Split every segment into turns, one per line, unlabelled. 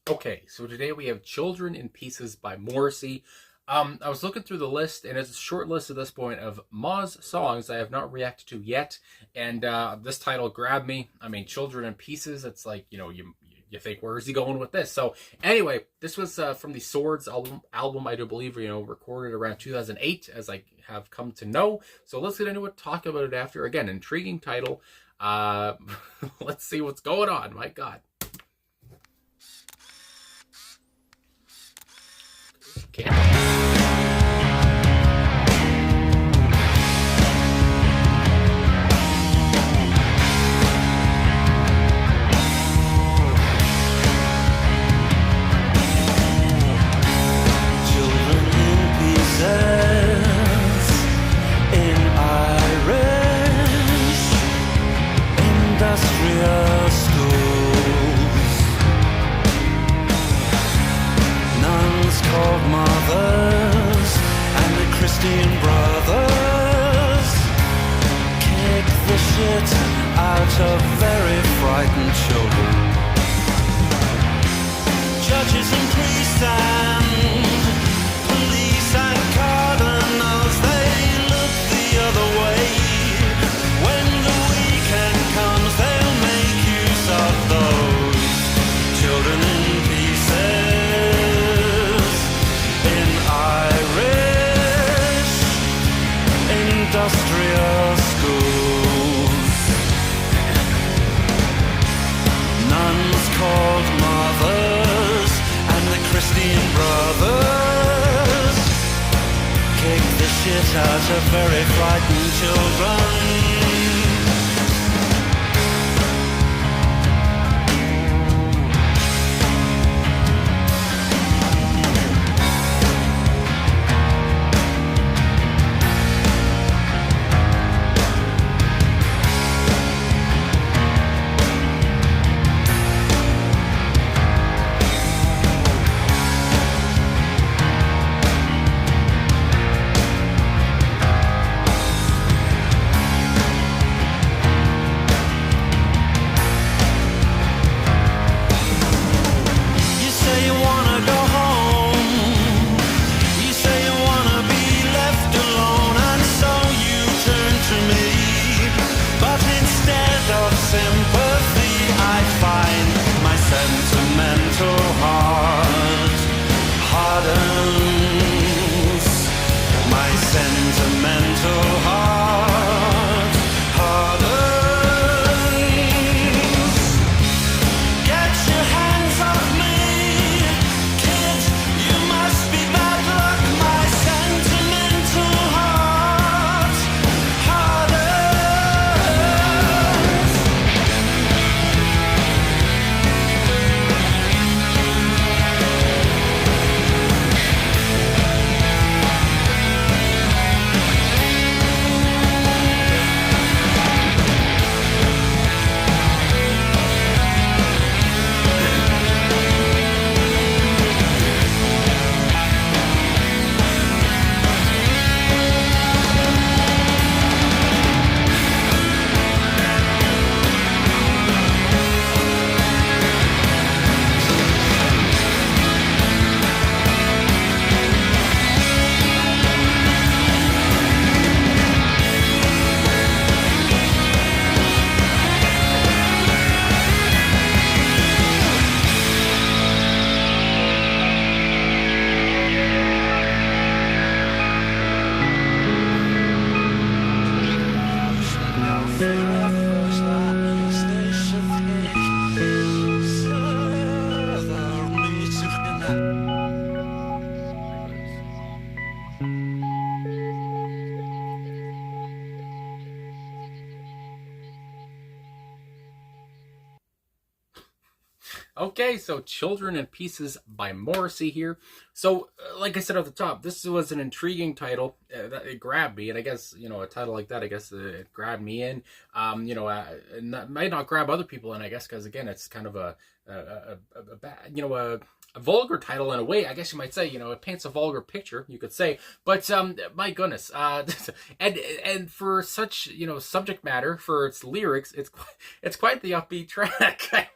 Okay, so today we have Children in Pieces by Morrissey. I was looking through the list, and it's a short list at this point of Ma's songs I have not reacted to yet, and this title grabbed me. I mean, Children in Pieces, it's like, you think, where is he going with this? So anyway, this was from the Swords album, I do believe, recorded around 2008, as I have come to know. So let's get into it, talk about it after. Again, intriguing title. Let's see what's going on, my God.
Mothers and the Christian brothers kick the shit out of very frightened children. Judges and priests and police and cardinals, they look the other way. When the weekend comes, they'll make use of those children in pieces. Industrial schools, nuns called mothers and the Christian brothers kick the shit out of very frightened children.
Okay, so Children in Pieces by Morrissey here. So, like I said at the top, this was an intriguing title. It grabbed me, and I guess, a title like that, I guess it grabbed me in. And that might not grab other people in, I guess, because, again, it's kind of a vulgar title in a way, I guess you might say. It paints a vulgar picture, you could say. But my goodness, and for such subject matter, for its lyrics, it's quite the upbeat track.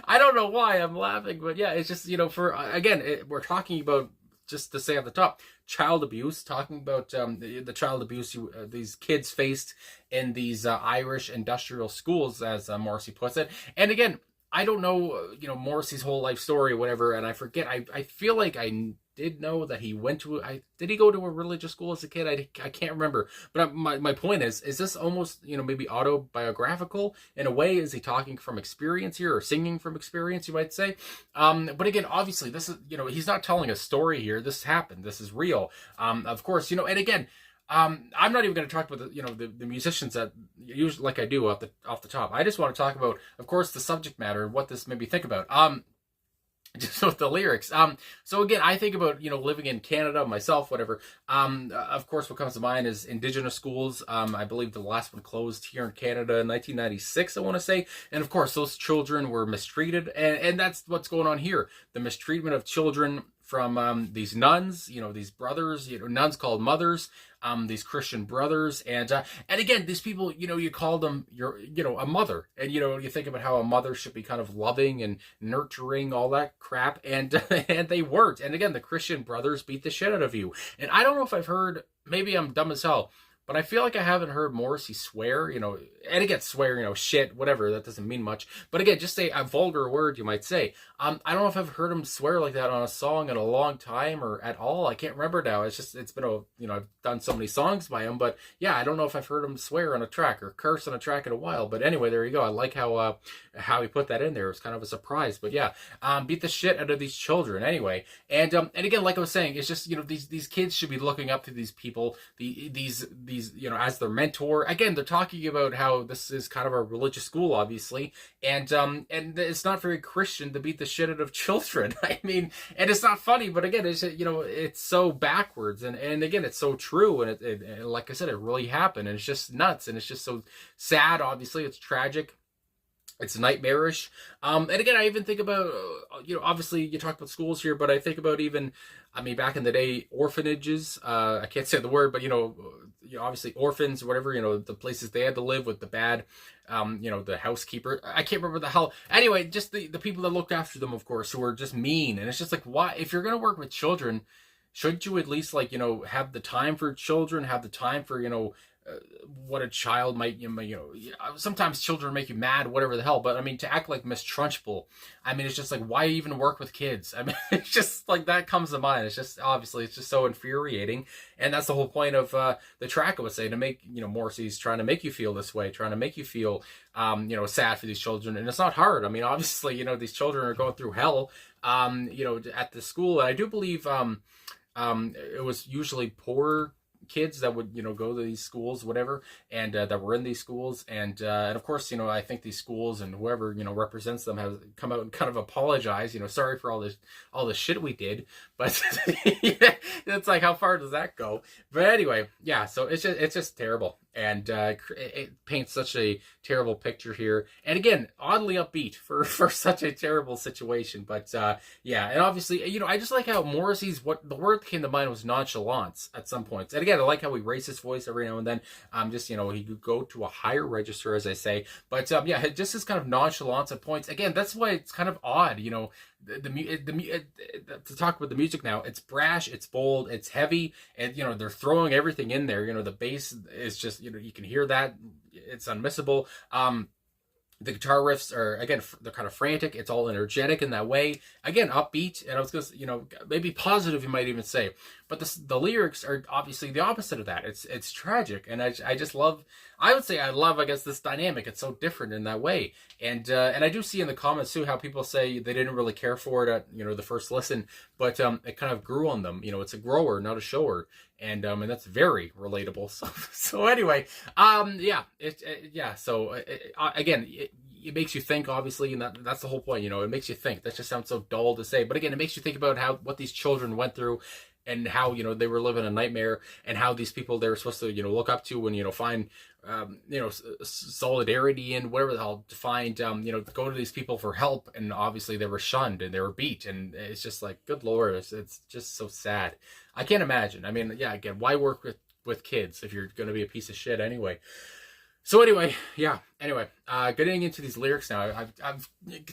I don't know why I'm laughing, but yeah, it's just, for again, we're talking about, just to say at the top, child abuse, talking about the child abuse these kids faced in these Irish industrial schools, as Morrissey puts it. And again, I don't know, Morrissey's whole life story or whatever, and I forget. I feel like I did know that he went to. Did he go to a religious school as a kid? I can't remember. But my point is this almost, maybe autobiographical in a way? Is he talking from experience here, or singing from experience, you might say? But again, obviously, this is, he's not telling a story here. This happened. This is real. Of course, and again. I'm not even going to talk about the musicians that usually, like I do off the top. I just want to talk about, of course, the subject matter and what this made me think about. Just with the lyrics. So again, I think about, living in Canada myself, whatever. Of course, what comes to mind is Indigenous schools. I believe the last one closed here in Canada in 1996, I want to say. And of course, those children were mistreated. And that's what's going on here. The mistreatment of children from these nuns, these brothers, nuns called mothers, these Christian brothers, and again, these people, you call them a mother, and you think about how a mother should be kind of loving and nurturing, all that crap, and and they weren't. And again, the Christian brothers beat the shit out of you. And I don't know if I've heard, maybe I'm dumb as hell, but I feel like I haven't heard Morrissey swear, and again, swear, shit, whatever, that doesn't mean much. But again, just say a vulgar word, you might say. I don't know if I've heard him swear like that on a song in a long time or at all. I can't remember now. It's been I've done so many songs by him, but yeah, I don't know if I've heard him swear on a track or curse on a track in a while. But anyway, there you go. I like how he put that in there. It was kind of a surprise, but yeah, beat the shit out of these children anyway. And again, like I was saying, it's just, these kids should be looking up to these people, these as their mentor. Again, they're talking about how this is kind of a religious school, obviously, and it's not very Christian to beat the shit out of children. I mean, and it's not funny, but again, it's it's so backwards, and again, it's so true, and it like I said, it really happened, and it's just nuts, and it's just so sad. Obviously, it's tragic. It's nightmarish. And again, I even think about, obviously you talk about schools here, but I think about even, back in the day, orphanages. I can't say the word, but, obviously orphans, whatever, the places they had to live with the bad, the housekeeper. I can't remember the hell. Anyway, just the people that looked after them, of course, who were just mean. And it's just like, why? If you're going to work with children, shouldn't you at least, have the time for children, have the time for, what a child might, sometimes children make you mad, whatever the hell, but to act like Miss Trunchbull, it's just like, why even work with kids? It's just like, that comes to mind. It's just, obviously, it's just so infuriating, and that's the whole point of the track, I would say, to make, Morrissey's trying to make you feel this way, trying to make you feel, sad for these children, and it's not hard. Obviously, these children are going through hell, at the school, and I do believe, it was usually poor kids that would go to these schools, whatever, and that were in these schools, and of course, I think these schools and whoever represents them have come out and kind of apologize, sorry for all this shit we did, but it's like, how far does that go? But anyway, yeah, so it's just terrible, and it paints such a terrible picture here, and again, oddly upbeat for such a terrible situation. But yeah, and obviously, I just like how Morrissey's, what the word that came to mind was nonchalance at some points, and again, I like how he raises his voice every now and then. Just he could go to a higher register, as I say, but yeah, just this kind of nonchalance at points. Again, that's why it's kind of odd, to talk about the music now. It's brash, it's bold, it's heavy, and they're throwing everything in there. The bass is just, you can hear that, it's unmissable. The guitar riffs are, again, they're kind of frantic. It's all energetic in that way. Again, upbeat, and I was going to, maybe positive, you might even say. But the lyrics are obviously the opposite of that. It's tragic, and I just love, I would say I love, I guess, this dynamic. It's so different in that way. And I do see in the comments, too, how people say they didn't really care for it at, the first listen, but it kind of grew on them. It's a grower, not a shower. And that's very relatable. So anyway, yeah, yeah. So again, it makes you think, obviously, and that's the whole point. It makes you think. That just sounds so dull to say, but again, it makes you think about what these children went through, and how they were living a nightmare, and how these people they were supposed to look up to and find solidarity and whatever the hell, to find go to these people for help, and obviously they were shunned and they were beat, and it's just like, good lord, it's just so sad. I can't imagine. Yeah, again, why work with kids if you're going to be a piece of shit anyway? So anyway, yeah. Anyway, getting into these lyrics now. I've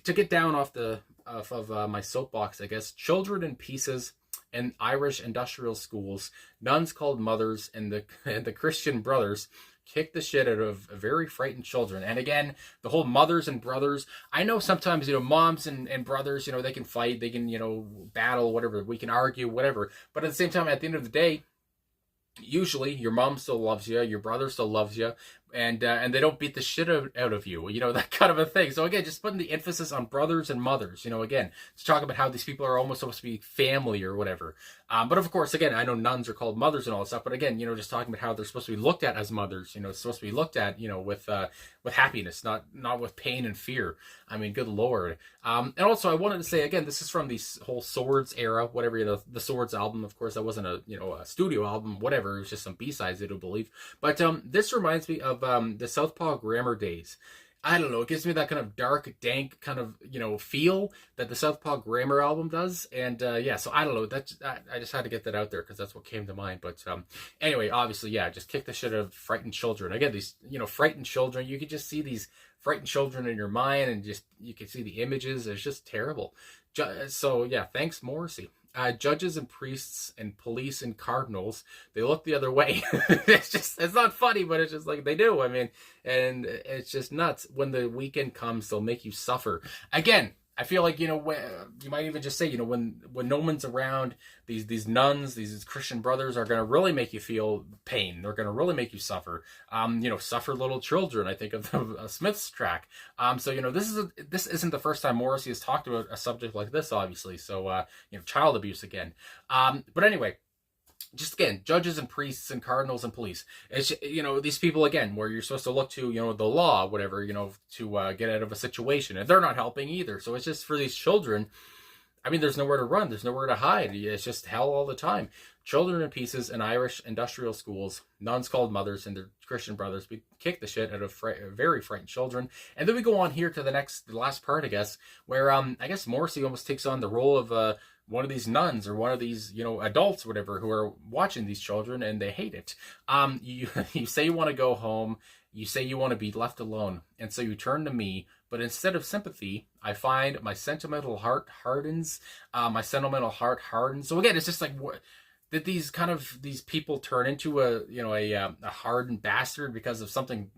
to get down off the off of my soapbox, I guess. Children in pieces in Irish industrial schools, nuns called mothers, and the and the Christian brothers kick the shit out of very frightened children. And again, the whole mothers and brothers. I know sometimes moms and brothers, they can fight, they can battle, whatever. We can argue, whatever. But at the same time, at the end of the day, usually your mom still loves you, your brother still loves you, and they don't beat the shit out of you, that kind of a thing. So again, just putting the emphasis on brothers and mothers, again, to talk about how these people are almost supposed to be family or whatever. But of course, again, I know nuns are called mothers and all that stuff, but again, just talking about how they're supposed to be looked at as mothers, it's supposed to be looked at, with happiness, not with pain and fear. I mean, good Lord. And also I wanted to say, again, this is from the whole Swords era, whatever, the Swords album. Of course, that wasn't a studio album, whatever. It was just some B-sides, I do believe. But this reminds me of the Southpaw Grammar days. I don't know. It gives me that kind of dark, dank kind of, feel that the Southpaw Grammar album does. And yeah, so I don't know. I just had to get that out there because that's what came to mind. But anyway, obviously, yeah, just kick the shit out of frightened children. Again, these, frightened children, you could just see these frightened children in your mind and just, you can see the images. It's just terrible. So yeah, thanks, Morrissey. Judges and priests and police and cardinals, they look the other way. It's not funny, but it's just like they do. I mean, and it's just nuts. When the weekend comes, they'll make you suffer. Again, I feel like, when, you might even just say, when no one's around, these nuns, these Christian brothers are going to really make you feel pain. They're going to really make you suffer. Suffer little children. I think of the Smiths track. So, this isn't the first time Morrissey has talked about a subject like this, obviously. So, child abuse again. But anyway, just again, judges and priests and cardinals and police. It's, these people, again, where you're supposed to look to, the law, whatever, to get out of a situation. And they're not helping either. So it's just for these children. I mean, there's nowhere to run. There's nowhere to hide. It's just hell all the time. Children in pieces in Irish industrial schools, nuns called mothers and their Christian brothers, we kick the shit out of very frightened children. And then we go on here to the last part, I guess, where I guess Morrissey almost takes on the role of one of these nuns or one of these, adults, whatever, who are watching these children and they hate it. You say you want to go home. You say you want to be left alone. And so you turn to me. But instead of sympathy, I find my sentimental heart hardens. So again, it's just like, what did these people turn into a hardened bastard because of something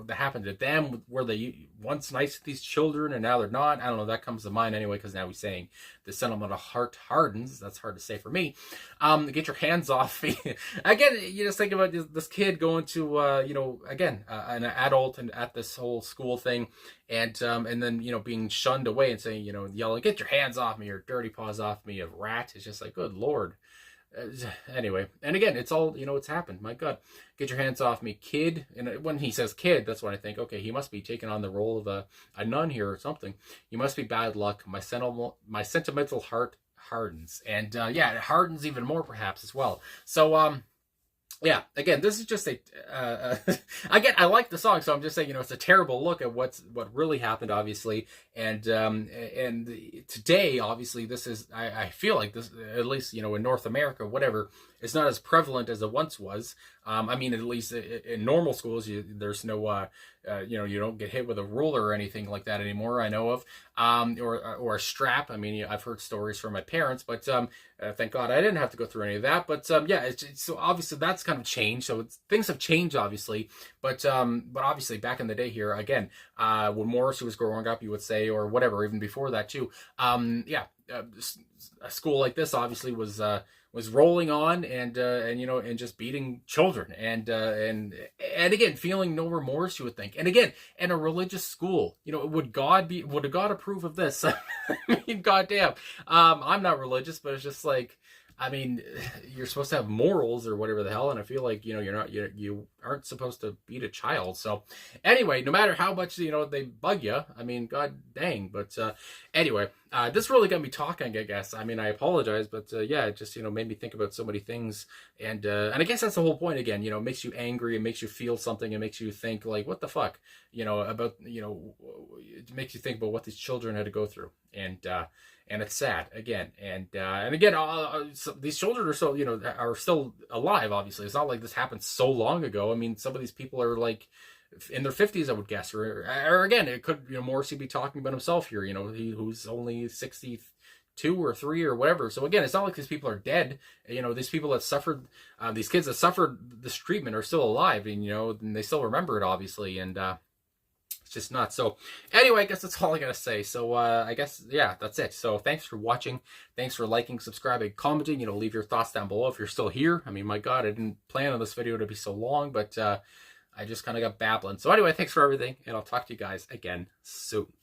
that happened to them? Were they once nice to these children and now they're not? I don't know. That comes to mind anyway because now he's saying the sentimental heart hardens. That's hard to say for me. Get your hands off me. Again, you just think about this kid going to an adult and at this whole school thing, and then being shunned away and saying yelling, "Get your hands off me," or "Dirty paws off me," of rat. It's just like, good Lord. Anyway, and again, it's all, it's happened. My God, get your hands off me, kid. And when he says kid, that's when I think, okay, he must be taking on the role of a nun here or something. You must be bad luck. My sentimental heart hardens. And yeah, it hardens even more perhaps as well. So, yeah, again, this is just again, I like the song, so I'm just saying, it's a terrible look at what really happened, obviously, and today, obviously, this is, I feel like this, at least, in North America, whatever, it's not as prevalent as it once was. I mean, at least in normal schools, there's no, you don't get hit with a ruler or anything like that anymore, I know of, or a strap. I mean, I've heard stories from my parents, but thank God I didn't have to go through any of that. But yeah, it's so obviously that's kind of changed. So things have changed, obviously. But obviously back in the day here, again, when Morrissey was growing up, you would say, or whatever, even before that too. Yeah, a school like this obviously was rolling on and just beating children and again feeling no remorse, you would think. And again, in a religious school, would God approve of this? I mean, goddamn. I'm not religious, but it's just like, I mean, you're supposed to have morals or whatever the hell, and I feel like you aren't supposed to beat a child. So anyway, no matter how much they bug you, I mean, god dang. But anyway, this really got me talking, I guess. I mean, I apologize, but yeah, it just made me think about so many things, and I guess that's the whole point. Again, it makes you angry, it makes you feel something, it makes you think like, what the fuck, about it makes you think about what these children had to go through, and it's sad again, and again, these children are still, are still alive. Obviously, it's not like this happened so long ago. I mean, some of these people are like, in their 50s, I would guess, or again, it could, Morrissey be talking about himself here, who's only 62 or 3 or whatever. So again, it's not like these people are dead. These people that suffered, these kids that suffered this treatment are still alive, and they still remember it, obviously, and it's just nuts. So anyway, I guess that's all I gotta say. So I guess, yeah, that's it. So thanks for watching. Thanks for liking, subscribing, commenting. Leave your thoughts down below if you're still here. I mean, my God, I didn't plan on this video to be so long, but I just kind of got babbling. So anyway, thanks for everything, and I'll talk to you guys again soon.